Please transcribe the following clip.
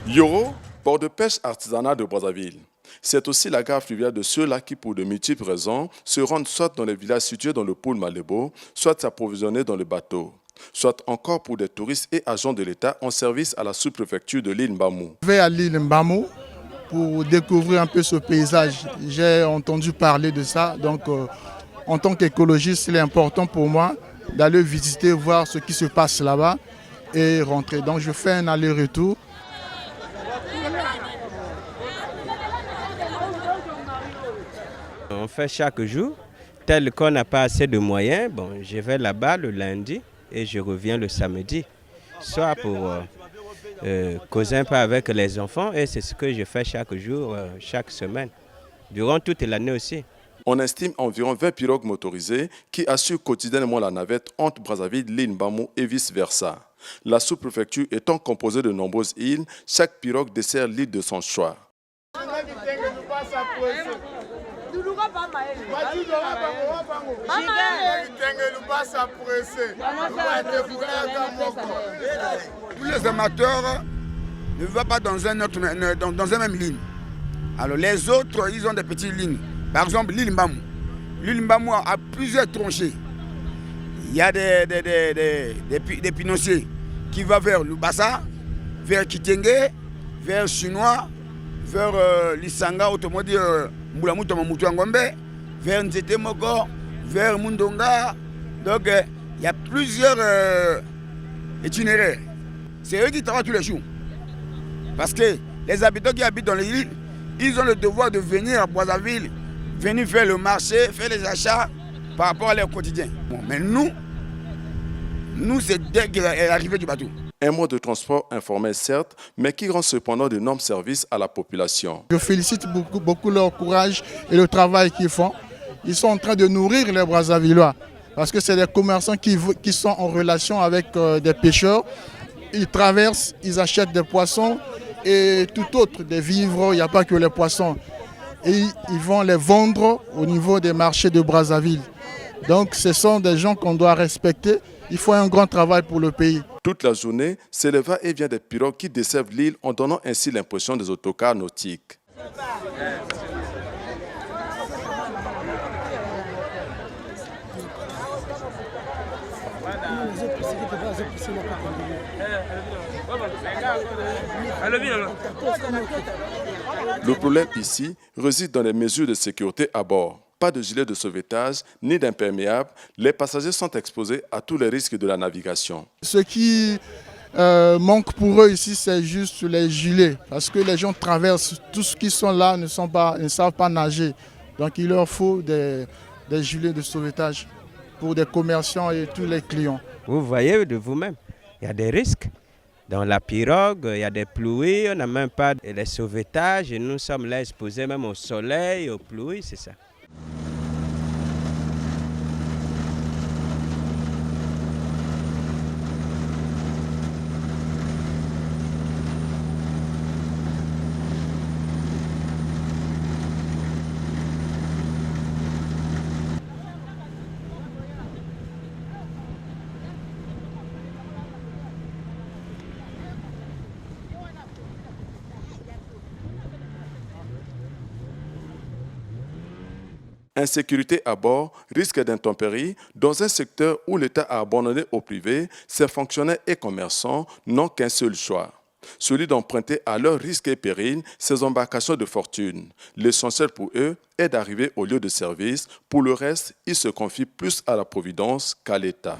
Yoro, port de pêche artisanal de Brazzaville. C'est aussi la gare fluviale de ceux-là qui, pour de multiples raisons, se rendent soit dans les villages situés dans le pôle Malébo, soit s'approvisionner dans le bateau, soit encore pour des touristes et agents de l'État en service à la sous-préfecture de l'île Mbamou. Je vais à l'île Mbamou pour découvrir un peu ce paysage. J'ai entendu parler de ça, donc en tant qu'écologiste, il est important pour moi d'aller visiter, voir ce qui se passe là-bas et rentrer. Donc je fais un aller-retour. On fait chaque jour, tel qu'on n'a pas assez de moyens, je vais là-bas le lundi et je reviens le samedi, soit pour causer un peu avec les enfants, et c'est ce que je fais chaque jour, chaque semaine, durant toute l'année aussi. On estime environ 20 pirogues motorisées qui assurent quotidiennement la navette entre Brazzaville, l'île Mbamou et vice-versa. La sous-préfecture étant composée de nombreuses îles, chaque pirogue dessert l'île de son choix. Tous les amateurs ne vont pas dans un même ligne. Alors les autres, ils ont des petites lignes. Par exemple, l'île Mbamou. L'île Mbamou a plusieurs tranchées. Il y a des pinanciers qui vont vers Lubasa, vers Kitenge, vers Chinois, vers Lisanga, autrement dit Moulamou Ngombe, vers Nzete Moko, vers Mundonga. Donc il y a plusieurs itinéraires. C'est eux qui travaillent tous les jours. Parce que les habitants qui habitent dans les îles, ils ont le devoir de venir à Brazzaville, venir faire le marché, faire les achats par rapport à leur quotidien. Bon, mais nous c'est dès l'arrivée du bateau. Un mode de transport informel certes, mais qui rend cependant d'énormes services à la population. Je félicite beaucoup leur courage et le travail qu'ils font. Ils sont en train de nourrir les Brazzavillois parce que c'est des commerçants qui sont en relation avec des pêcheurs. Ils traversent, ils achètent des poissons et tout autre, des vivres, il n'y a pas que les poissons. Et ils vont les vendre au niveau des marchés de Brazzaville. Donc ce sont des gens qu'on doit respecter. Il faut un grand travail pour le pays. Toute la journée, c'est le va-et-vient des pirogues qui desservent l'île en donnant ainsi l'impression des autocars nautiques. Le problème ici réside dans les mesures de sécurité à bord. Pas de gilet de sauvetage ni d'imperméable, les passagers sont exposés à tous les risques de la navigation. Ce qui manque pour eux ici, c'est juste les gilets. Parce que les gens traversent, tous ceux qui sont là ne savent pas nager. Donc il leur faut des gilets de sauvetage pour des commerçants et tous les clients. Vous voyez de vous-même, il y a des risques. Dans la pirogue, il y a des pluies, on n'a même pas les sauvetages et nous sommes là exposés même au soleil, aux pluies, c'est ça. Insécurité à bord, risque d'intempéries, dans un secteur où l'État a abandonné au privé, ses fonctionnaires et commerçants n'ont qu'un seul choix, celui d'emprunter à leur risque et péril ces embarcations de fortune. L'essentiel pour eux est d'arriver au lieu de service. Pour le reste, ils se confient plus à la providence qu'à l'État.